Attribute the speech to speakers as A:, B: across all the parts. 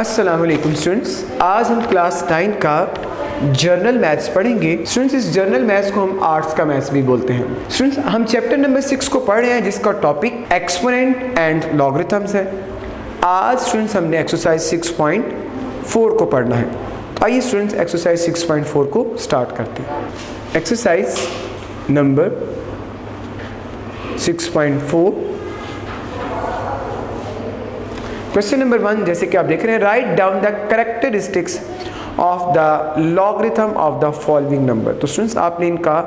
A: अस्सलाम वालेकुम स्टूडेंट्स, आज हम क्लास 9 का जर्नल मैथ्स पढ़ेंगे। स्टूडेंट्स, इस जर्नल मैथ्स को हम आर्ट्स का मैथ्स भी बोलते हैं। स्टूडेंट्स, हम चैप्टर नंबर 6 को पढ़ रहे हैं जिसका टॉपिक एक्सपोनेंट एंड लॉगरिथम्स है। आज स्टूडेंट्स हमने एक्सरसाइज 6.4 को पढ़ना है। तो आइए स्टूडेंट्स एक्सरसाइज 6.4 को स्टार्ट करते हैं। एक्सरसाइज नंबर 6.4 क्वेश्चन नंबर 1, जैसे कि आप देख रहे हैं, write down the characteristics of the logarithm of the following number. तो स्टूडेंट्स आपने इनका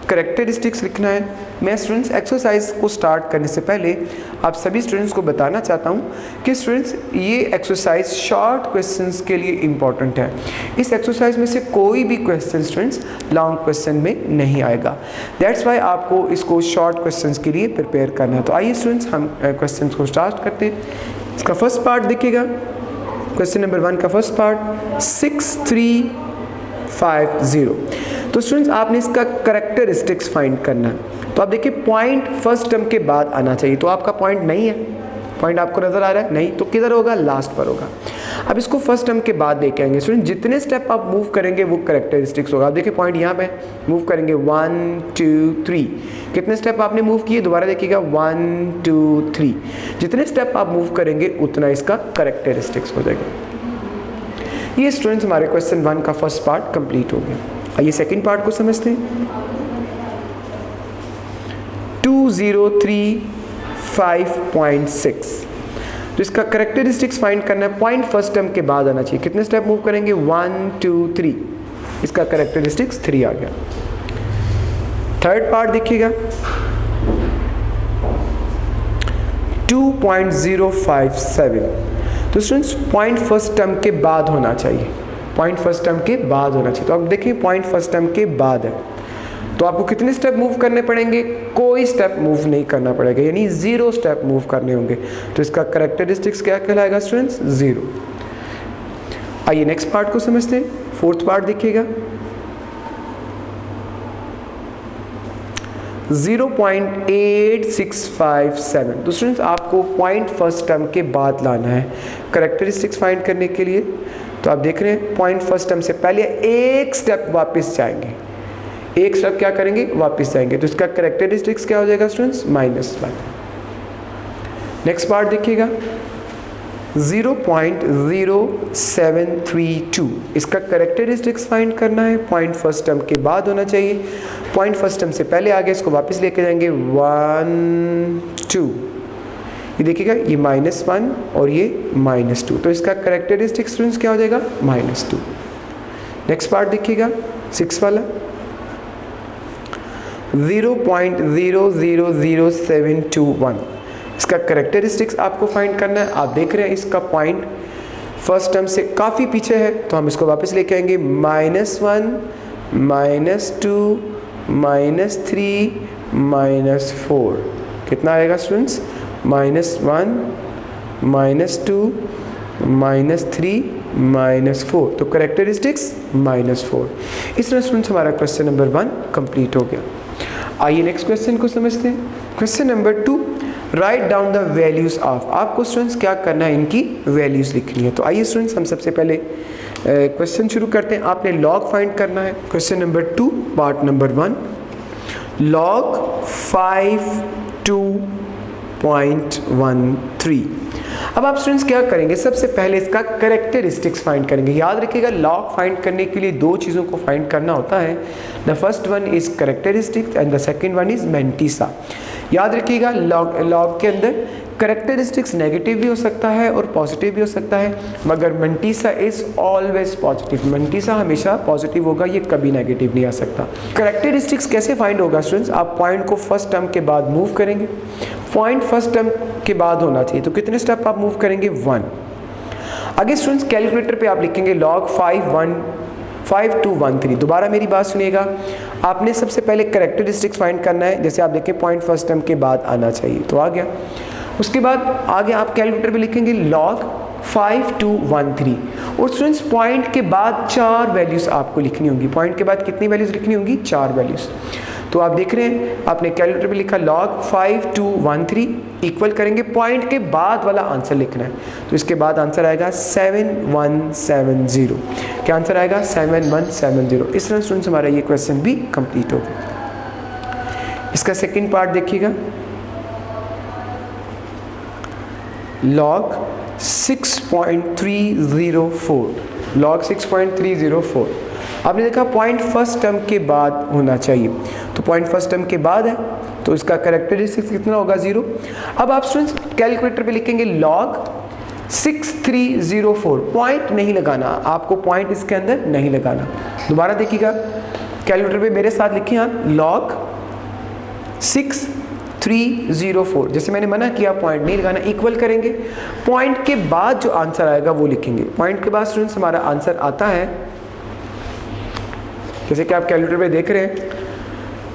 A: कैरेक्टरिस्टिक्स लिखना है। मैं स्टूडेंट्स एक्सरसाइज को स्टार्ट करने से पहले आप सभी स्टूडेंट्स को बताना चाहता हूं कि स्टूडेंट्स ये एक्सरसाइज शॉर्ट क्वेश्चंस के लिए इम्पॉर्टेंट है। इस एक्सरसाइज में से कोई भी क्वेश्चन स्टूडेंट्स लॉन्ग क्वेश्चन में नहीं आएगा। दैट्स वाई आपको इसको शॉर्ट क्वेश्चंस के लिए प्रिपेयर करना है। तो आइए स्टूडेंट्स हम क्वेश्चन को स्टार्ट करते हैं। इसका फर्स्ट पार्ट देखिएगा, क्वेश्चन नंबर 1 का फर्स्ट पार्ट 6350। तो स्टूडेंट्स आपने इसका कैरेक्टरिस्टिक्स फाइंड करना है। तो आप देखिए पॉइंट फर्स्ट टर्म के बाद आना चाहिए। तो आपका पॉइंट नहीं है, पॉइंट आपको नजर आ रहा है नहीं, तो किधर होगा? लास्ट पर होगा। अब इसको फर्स्ट टर्म के बाद लेके आएंगे। स्टूडेंट जितने स्टेप आप मूव करेंगे वो कैरेक्टरिस्टिक्स होगा। आप देखिए पॉइंट यहाँ पे मूव करेंगे 1 2 3। कितने स्टेप आपने मूव किए? दोबारा देखिएगा 1 2 3। जितने स्टेप आप मूव करेंगे उतना इसका कैरेक्टरिस्टिक्स हो जाएगा। ये स्टूडेंट्स हमारे क्वेश्चन 1 का फर्स्ट पार्ट कंप्लीट हो गया। आइए सेकेंड पार्ट को समझते हैं। 2035.6। तो इसका कैरेक्टरिस्टिक्स फाइंड करना है। पॉइंट फर्स्ट टर्म के बाद आना चाहिए। कितने स्टेप मूव करेंगे? 1 2 3। इसका कैरेक्टरिस्टिक्स 3 आ गया। थर्ड पार्ट देखिएगा 2.057। तो स्टूडेंट्स पॉइंट फर्स्ट टर्म के बाद होना चाहिए। पॉइंट फर्स्ट टर्म के बाद होना चाहिए। तो आप देखिए पॉइंट फर्स्ट टर्म के बाद है। तो आपको कितने स्टेप मूव करने पड़ेंगे? कोई स्टेप मूव नहीं करना पड़ेगा, यानी 0 स्टेप मूव करने होंगे। तो इसका कैरेक्टरिस्टिक्स क्या कहलाएगा स्टूडेंट्स? 0। आइए नेक्स्ट पार्ट को समझते हैं। फोर्थ पार्ट देखिएगा 0.8657। तो स्टूडेंट्स आपको पॉइंट फर्स्ट टर्म के बाद लाना है कैरेक्टरिस्टिक्स फाइंड करने के लिए। तो आप देख रहे हैं पॉइंट फर्स्ट टर्म से पहले एक स्टेप वापस जाएंगे। एक स्टेप क्या करेंगे? वापस जाएंगे। तो इसका कैरेक्टरिस्टिक्स क्या हो जाएगा स्टूडेंट्स? -1। नेक्स्ट पार्ट देखिएगा 0.0732। इसका कैरेक्टरिस्टिक्स फाइंड करना है। पॉइंट फर्स्ट टर्म के बाद होना चाहिए। पॉइंट फर्स्ट टर्म से पहले आगे इसको वापस लेके जाएंगे 1 2। ये देखिएगा ये -1 और ये -2। तो इसका कैरेक्टरिस्टिक्स स्टूडेंट्स क्या हो जाएगा? -2। नेक्स्ट पार्ट देखिएगा 6 वाला 0.000721। इसका कैरेक्टरिस्टिक्स आपको फाइंड करना है। आप देख रहे हैं इसका पॉइंट फर्स्ट टर्म से काफ़ी पीछे है, तो हम इसको वापस लेके आएंगे -1 -2 -3 -4। कितना आएगा स्टूडेंट्स? -1 -2 -3 -4। तो कैरेक्टरिस्टिक्स -4। इस तरह स्टूडेंट्स हमारा क्वेश्चन नंबर 1 कंप्लीट हो गया। आइए नेक्स्ट क्वेश्चन को समझते हैं। Question number 2, write down the values of. आपको स्टूडेंट्स क्या करना है? इनकी वैल्यूज लिखनी है। तो आइए स्टूडेंट्स हम सबसे पहले क्वेश्चन शुरू करते हैं। आपने लॉग फाइंड करना है। Question number 2 part number 1, log 52.13। अब आप स्टूडेंट्स क्या करेंगे? सबसे पहले इसका कैरेक्टरिस्टिक्स फाइंड करेंगे। याद रखिएगा लॉग फाइंड करने के लिए 2 चीज़ों को फाइंड करना होता है। The first one is characteristics and the second one is mantissa. याद रखिएगा लॉग के अंदर कैरेक्टरिस्टिक्स नेगेटिव भी हो सकता है और पॉजिटिव भी हो सकता है, मगर mantissa is always positive. Mantissa हमेशा पॉजिटिव होगा, ये कभी नेगेटिव नहीं आ सकता। कैरेक्टरिस्टिक्स कैसे फाइंड होगा स्टूडेंट्स? आप पॉइंट को फर्स्ट टर्म के बाद मूव करेंगे। पॉइंट फर्स्ट टर्म के बाद होना चाहिए। तो कितने स्टेप आप मूव करेंगे? 1। आगे स्टूडेंट्स कैलकुलेटर पे आप लिखेंगे log 5213। दोबारा मेरी बात सुनिएगा, आपने सबसे पहले कैरेक्टरिस्टिक्स फाइंड करना है। जैसे आप देखें पॉइंट फर्स्ट टर्म के बाद आना चाहिए, तो आ गया। उसके बाद आगे आप कैलकुलेटर पे लिखेंगे log 5213। और स्टूडेंट्स पॉइंट के बाद 4 वैल्यूज आपको लिखनी होंगी। पॉइंट के बाद कितनी वैल्यूज लिखनी होंगी? 4 वैल्यूज। तो तो आप देख रहे हैं आपने कैलकुलेटर पे लिखा log 5213 इक्वल करेंगे, पॉइंट के बाद वाला आंसर लिखना है, तो इसके बाद आंसर आएगा 7170। क्या आंसर आएगा? 7170। इस तरह स्टूडेंट्स हमारा ये क्वेश्चन भी कंप्लीट हो गया। इसका सेकंड पार्ट देखिएगा, log 6.304, log 6.304। आपने देखा पॉइंट फर्स्ट टर्म के बाद होना चाहिए, तो पॉइंट फर्स्ट टर्म के बाद है तो इसका कैरेक्टरिस्टिक्स कितना होगा? 0। अब आप स्टूडेंट्स कैलकुलेटर पे लिखेंगे log 6304, पॉइंट नहीं लगाना, आपको पॉइंट इसके अंदर नहीं लगाना। दोबारा देखिएगा कैलकुलेटर पे मेरे साथ लिखिए आप log 6304, जैसे मैंने मना किया पॉइंट नहीं लगाना, इक्वल करेंगे, पॉइंट के बाद जो आंसर आएगा वो लिखेंगे। पॉइंट के बाद स्टूडेंट्स हमारा आंसर आता है, जैसे कि आप कैलकुलेटर पे देख रहे हैं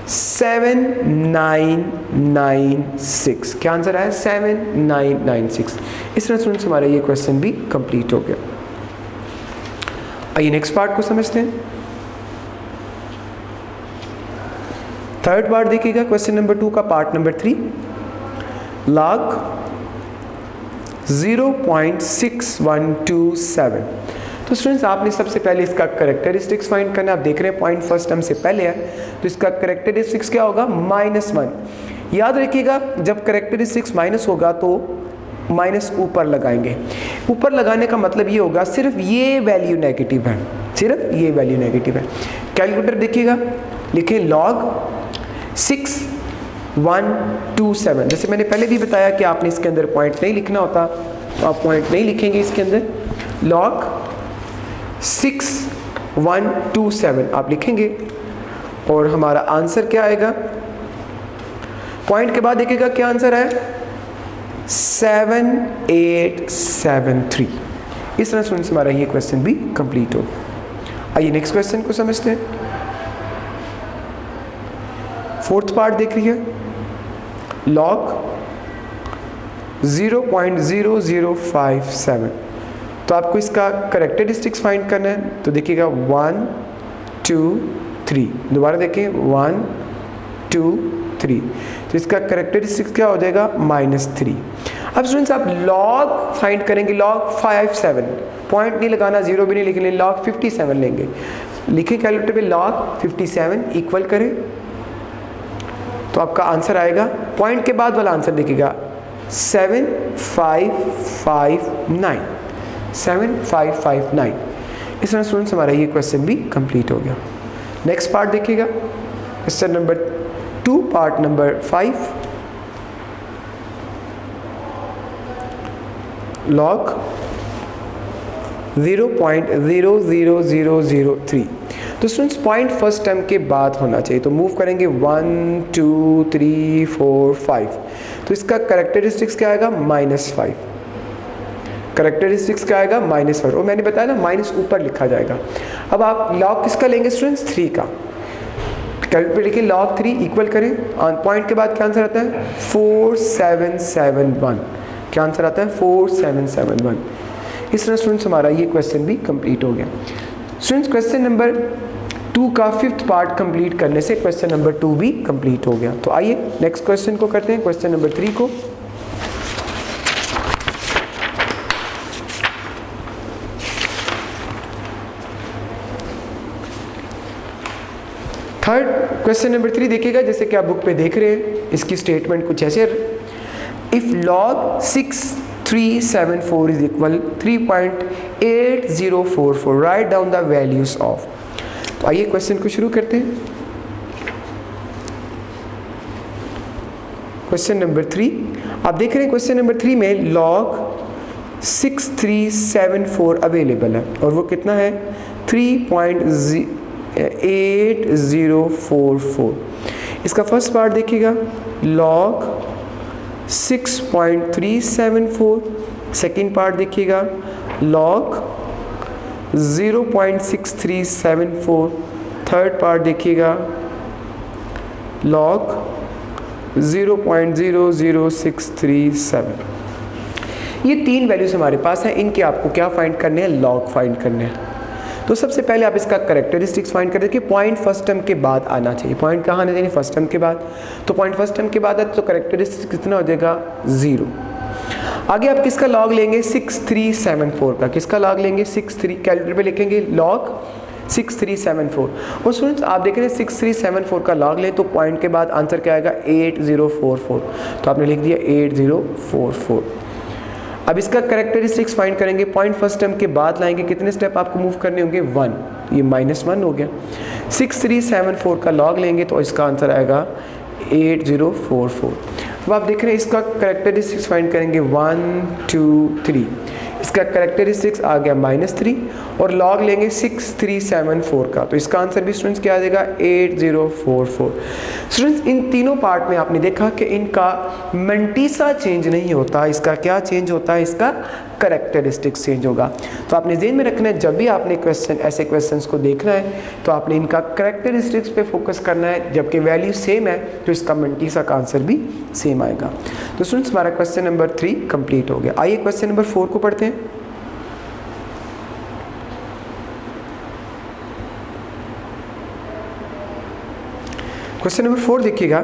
A: 7996। क्या आंसर आया? 7996। इस तरह स्टूडेंट्स हमारा ये क्वेश्चन भी कंप्लीट हो गया। आइए नेक्स्ट पार्ट को समझते हैं। थर्ड पार्ट देखिएगा क्वेश्चन नंबर 2 का पार्ट नंबर 3, log 0.6127। तो स्टूडेंट्स आपने सबसे पहले इसका कैरेक्टरिस्टिक्स फाइंड करना है। आप देख रहे हैं पॉइंट फर्स्ट टर्म से पहले है, तो इसका कैरेक्टरिस्टिक्स क्या होगा? -1। याद रखिएगा जब कैरेक्टरिस्टिक्स माइनस होगा तो माइनस ऊपर लगाएंगे। ऊपर लगाने का मतलब ये होगा सिर्फ ये वैल्यू नेगेटिव है, सिर्फ ये वैल्यू नेगेटिव है। कैलकुलेटर देखिएगा, लिखें log 6127। जैसे मैंने पहले भी बताया कि आपने इसके अंदर पॉइंट नहीं लिखना होता, तो आप पॉइंट नहीं लिखेंगे इसके अंदर, log 6127 आप लिखेंगे और हमारा आंसर क्या आएगा? पॉइंट के बाद देखिएगा क्या आंसर है? 7873। इस तरह से हमारा ये क्वेश्चन भी कंप्लीट हो। आइए नेक्स्ट क्वेश्चन को समझते हैं। फोर्थ पार्ट देख रही है, log 0.0057। तो आपको इसका कैरेक्टरिस्टिक्स फाइंड करना है, तो देखिएगा 1 2 3, दोबारा देखें 1 2 3, तो इसका कैरेक्टरिस्टिक्स क्या हो जाएगा? -3। अब स्टूडेंट्स आप log फाइंड करेंगे, log 57, पॉइंट नहीं लगाना, जीरो भी नहीं लिखेंगे, log 57 लेंगे। लिखें कैलकुलेटर पे log 57 इक्वल करें, तो आपका आंसर आएगा, पॉइंट के बाद वाला आंसर देखिएगा 7559, 7559। इस तरह स्टूडेंट्स हमारा ये क्वेश्चन भी कंप्लीट हो गया। नेक्स्ट पार्ट देखिएगा, question number 2 part number 5, log 0.00003। तो स्टूडेंट्स पॉइंट फर्स्ट टर्म के बाद होना चाहिए, तो मूव करेंगे 1 2 3 4 5, तो इसका कैरेक्टरिस्टिक्स क्या आएगा? -5। कैरेक्टरिस्टिक्स क्या आएगा? -5, और मैंने बताया ना माइनस ऊपर लिखा जाएगा। अब आप log किसका लेंगे स्टूडेंट्स? 3 का। कैलकुलेटर लिखिए log 3 इक्वल करें, पॉइंट के बाद क्या आंसर आता है? 4771। क्या आंसर आता है? 4771। इस तरह स्टूडेंट्स हमारा ये क्वेश्चन भी कंप्लीट हो गया। स्टूडेंट्स क्वेश्चन नंबर 2 का 5th पार्ट कंप्लीट करने से क्वेश्चन नंबर 2 भी कंप्लीट हो गया। तो आइए नेक्स्ट क्वेश्चन को करते हैं, क्वेश्चन नंबर 3 को। थर्ड क्वेश्चन नंबर 3 देखिएगा, जैसे कि आप बुक पे देख रहे हैं, इसकी स्टेटमेंट कुछ ऐसे, if log 6374 is equal 3.8044, write down the values of. तो आइए क्वेश्चन को शुरू करते हैं। क्वेश्चन नंबर 3 आप देख रहे हैं, क्वेश्चन नंबर 3 में log 6374 अवेलेबल है और वो कितना है? 3.8044। इसका फर्स्ट पार्ट देखिएगा, log 6.374, सेकेंड पार्ट देखिएगा log 0.6374, थर्ड पार्ट देखिएगा log 0.00637। ये 3 वैल्यूज हमारे पास हैं, इनके आपको क्या फाइंड करने हैं? log फाइंड करने हैं। तो तो सबसे पहले आप इसका करेक्टरिस्टिक्स फाइंड कर देखिए, पॉइंट फर्स्ट टर्म के बाद आना चाहिए। पॉइंट कहाँ आना चाहिए? फर्स्ट टर्म के बाद। तो पॉइंट फर्स्ट टर्म के बाद है तो करेक्टरिस्टिक्स कितना हो जाएगा? 0। आगे आप किसका लॉग लेंगे? 6374 का। किसका लॉग लेंगे? 63, कैलकुलेटर पे लिखेंगे लॉग 6374। और स्टूडेंट्स आप देख रहे हैं 6374 का लॉग लें तो पॉइंट के बाद आंसर क्या आएगा? 8044। तो आपने लिख दिया 8044। अब इसका करेक्टरिस्टिक्स फाइंड करेंगे, पॉइंट फर्स्ट टर्म के बाद लाएंगे, कितने स्टेप आपको मूव करने होंगे? 1, ये -1 हो गया। 6374 का लॉग लेंगे तो इसका आंसर आएगा 8044। अब आप देख रहे हैं इसका करेक्टरिस्टिक्स फाइंड करेंगे 1 2 3, इसका करेक्टरिस्टिक्स आ गया -3 और लॉग लेंगे 6374 का, तो इसका आंसर भी स्टूडेंट्स क्या आ जाएगा? 8044। स्टूडेंट्स इन तीनों पार्ट में आपने देखा कि इनका मंटीसा चेंज नहीं होता, इसका क्या चेंज होता है? इसका करेक्टरिस्टिक्स चेंज होगा। तो आपने ध्यान में रखना है जब भी आपने ऐसे क्वेश्चंस को देखना है तो आपने इनका करेक्टरिस्टिक्स पे फोकस करना है, जबकि वैल्यू सेम है तो इसका मंटीसा का आंसर भी सेम आएगा। तो स्टूडेंट्स हमारा क्वेश्चन नंबर 3 कंप्लीट हो गया। आइए क्वेश्चन नंबर 4 को पढ़ते हैं। क्वेश्चन नंबर 4 देखिएगा,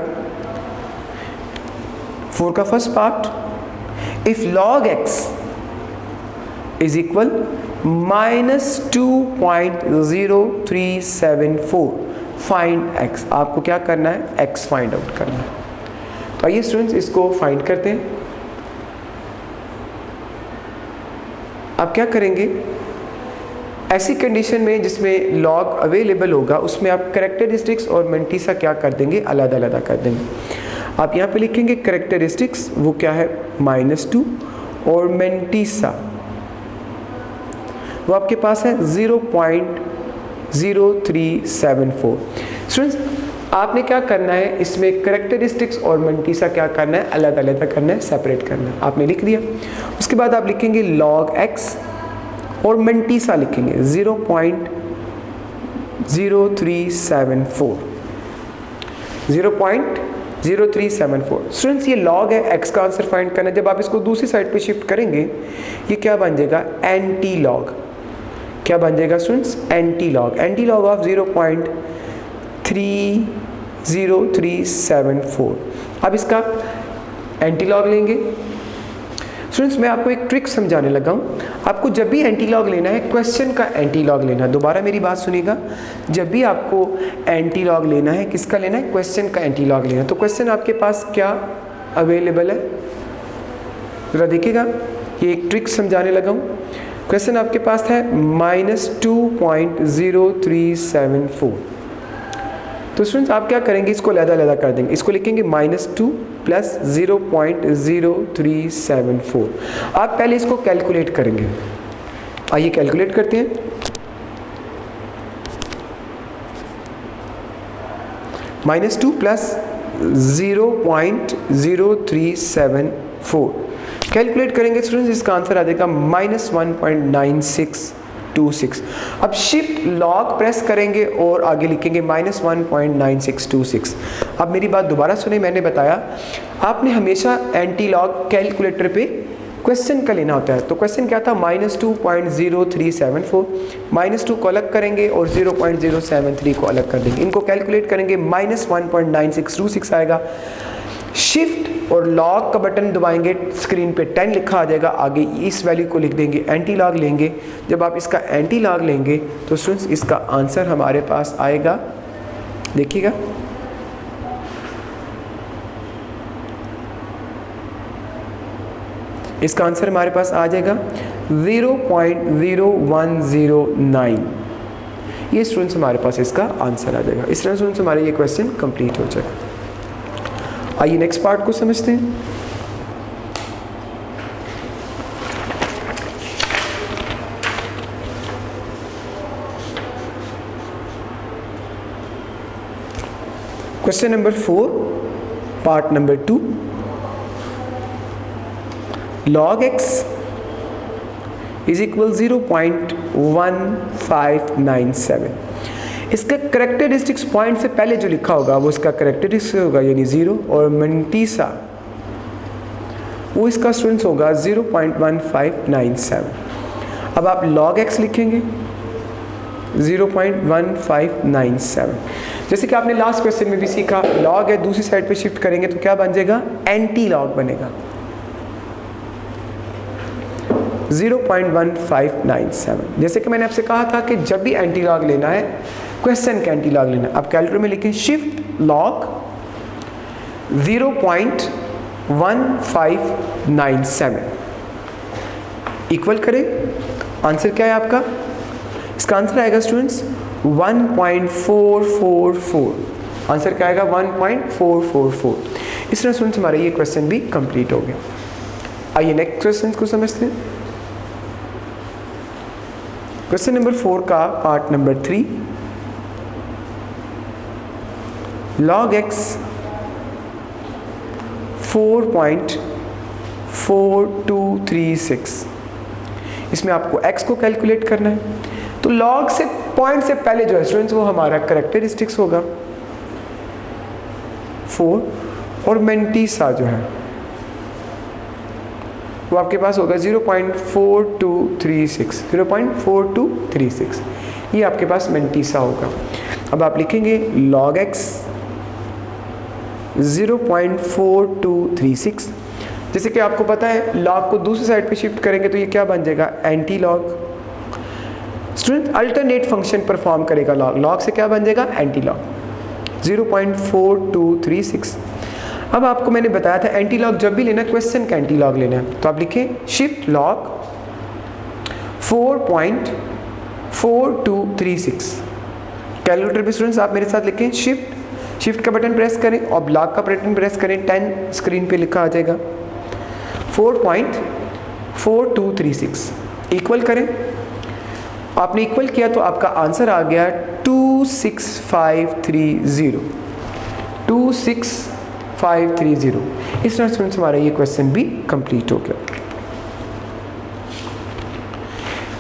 A: 4 का first part, if log x is equal -2.0374 find x। आपको क्या करना है? x फाइंड आउट करना है। तो आइए स्टूडेंट्स इसको फाइंड करते हैं। आप क्या करेंगे? ऐसी कंडीशन में जिसमें लॉग अवेलेबल होगा उसमें आप करेक्टरिस्टिक्स और मंटीसा क्या कर देंगे? अलग अलग कर देंगे। आप यहाँ पे लिखेंगे करेक्टरिस्टिक्स, वो क्या है? -2 और मंटीसा वो आपके पास है 0.0374। स्टूडेंट्स आपने क्या करना है? इसमें करेक्टरिस्टिक्स और मंटीसा क्या करना है? अलग अलग करना है, सेपरेट करना है। आपने लिख दिया। उसके बाद आप लिखेंगे log x और मंटीसा लिखेंगे 0.0374। 0.0374। स्टूडेंट्स ये log है, x का आंसर फाइंड करना है। जब आप इसको दूसरी साइड पे शिफ्ट करेंगे ये क्या बन जाएगा? Anti log. क्या बन जाएगा students? Anti log. Anti log of 0.30374। अब इसका एंटी लॉग लेंगे। स्टूडेंट्स मैं आपको एक ट्रिक समझाने लगा हूँ। आपको जब भी एंटी लॉग लेना है क्वेश्चन का एंटी लॉग लेना है। दोबारा मेरी बात सुनिएगा, जब भी आपको एंटी लॉग लेना है, किसका लेना है? क्वेश्चन का एंटी लॉग लेना है। तो क्वेश्चन आपके पास क्या अवेलेबल है? जरा देखिएगा, ये एक ट्रिक समझाने लगा हूँ। क्वेश्चन आपके पास है -2.0374। तो स्टूडेंट्स आप क्या करेंगे? इसको अलग-अलग कर देंगे। इसको लिखेंगे -2 + 0.0374। आप पहले इसको कैलकुलेट करेंगे। आइए कैलकुलेट करते हैं। -2 + 0.0374 कैलकुलेट करेंगे स्टूडेंट्स, इसका आंसर आ जाएगा -1.9626। अब शिफ्ट लॉग प्रेस करेंगे और आगे लिखेंगे -1.9626। अब मेरी बात दोबारा सुने, मैंने बताया आपने हमेशा एंटी लॉग कैलकुलेटर पे क्वेश्चन का लेना होता है। तो क्वेश्चन क्या था? -2.0374। -2 को अलग करेंगे और 0.073 को अलग कर देंगे। इनको कैलकुलेट करेंगे -1.9626 आएगा। शिफ्ट और लॉग का बटन दबाएंगे, स्क्रीन पे 10 लिखा आ जाएगा। आगे इस वैल्यू को लिख देंगे, एंटी लॉग लेंगे। जब आप इसका एंटी लॉग लेंगे तो स्टूडेंट्स इसका आंसर हमारे पास आएगा, देखिएगा इसका आंसर हमारे पास आ जाएगा 0.0109। ये स्टूडेंट्स हमारे पास इसका आंसर आ जाएगा। इस तरह स्टूडेंट्स हमारे ये क्वेश्चन कंप्लीट हो जाएगा। आइए नेक्स्ट पार्ट को समझते हैं। Question number 4 part number 2, log x is equal 0.1597। इसका करेक्टरिस्टिक्स पॉइंट से पहले जो लिखा होगा वो इसका करेक्टरिस्टिक्स होगा, यानी 0, और मंटीसा वो इसका स्टूडेंट्स होगा 0.1597। अब आप log x लिखेंगे 0.1597। जैसे कि आपने लास्ट क्वेश्चन में भी सीखा, लॉग है दूसरी साइड पे शिफ्ट करेंगे तो क्या बन जाएगा, एंटी लॉग बनेगा 0.1597। जैसे कि मैंने आपसे कहा था कि जब भी एंटी लॉग लेना है, क्वेश्चन का एंटी लॉग लेना है, आप कैलकुलेटर में लिखें शिफ्ट लॉग 0.1597 इक्वल करें, आंसर क्या है आपका, इसका आंसर आएगा स्टूडेंट्स 1.444। आंसर क्या आएगा 1.444। इस तरह स्टूडेंट्स हमारा ये क्वेश्चन भी कंप्लीट हो गया। आइए नेक्स्ट क्वेश्चन को समझते हैं। क्वेश्चन नंबर 4 का पार्ट नंबर 3, log x 4.4236, इसमें आपको x को कैलकुलेट करना है। तो log से पॉइंट से पहले जो है स्टूडेंट्स वो हमारा करेक्टरिस्टिक्स होगा 4, और मेंटीसा जो है वो आपके पास होगा 0.4236, 0.4236, ये आपके पास मेंटीसा होगा। अब आप लिखेंगे log x 0.4236। जैसे कि आपको पता है लॉग को दूसरी साइड पे शिफ्ट करेंगे तो ये क्या बन जाएगा, anti log. Student alternate function perform करेगा लॉग, लॉग से क्या बन जाएगा, एंटी लॉग 0.4236। अब आपको मैंने बताया था एंटी लॉग जब भी लेना क्वेश्चन का एंटी लॉग लेना है, तो आप लिखें शिफ्ट लॉग 4.4236। कैलकुलेटर पे स्टूडेंट्स आप मेरे साथ लिखें शिफ्ट का बटन प्रेस करें और ब्लॉक का बटन प्रेस करें, 10 स्क्रीन पे लिखा आ जाएगा 4.4236 इक्वल करें। आपने इक्वल किया तो आपका आंसर आ गया 26530, 26530। इस तरह स्टूडेंट्स हमारा ये क्वेश्चन भी कंप्लीट हो गया।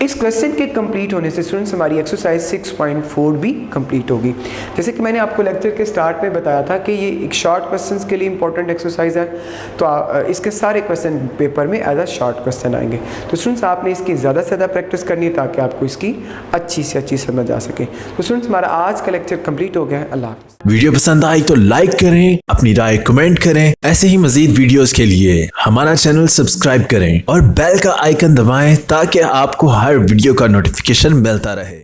A: इस क्वेश्चन के कंप्लीट होने से स्टूडेंट्स हमारी एक्सरसाइज 6.4 भी कंप्लीट होगी। जैसे कि मैंने आपको लेक्चर के स्टार्ट में बताया था कि ये एक शॉर्ट क्वेश्चंस के लिए इंपॉर्टेंट एक्सरसाइज है, तो इसके सारे क्वेश्चन पेपर में एज अ शॉर्ट क्वेश्चन आएंगे। तो स्टूडेंट्स आपने इसकी ज़्यादा से ज़्यादा प्रैक्टिस करनी है ताकि आपको इसकी अच्छी से अच्छी समझ आ सके। तो स्टूडेंट्स हमारा आज का लेक्चर कंप्लीट हो गया है। अल्लाह हाफ़िज़।
B: वीडियो पसंद आई तो लाइक करें, अपनी राय कमेंट करें। ऐसे ही मजीद वीडियोस के लिए हमारा चैनल सब्सक्राइब करें और बेल का आइकन दबाएं ताकि आपको हर वीडियो का नोटिफिकेशन मिलता रहे।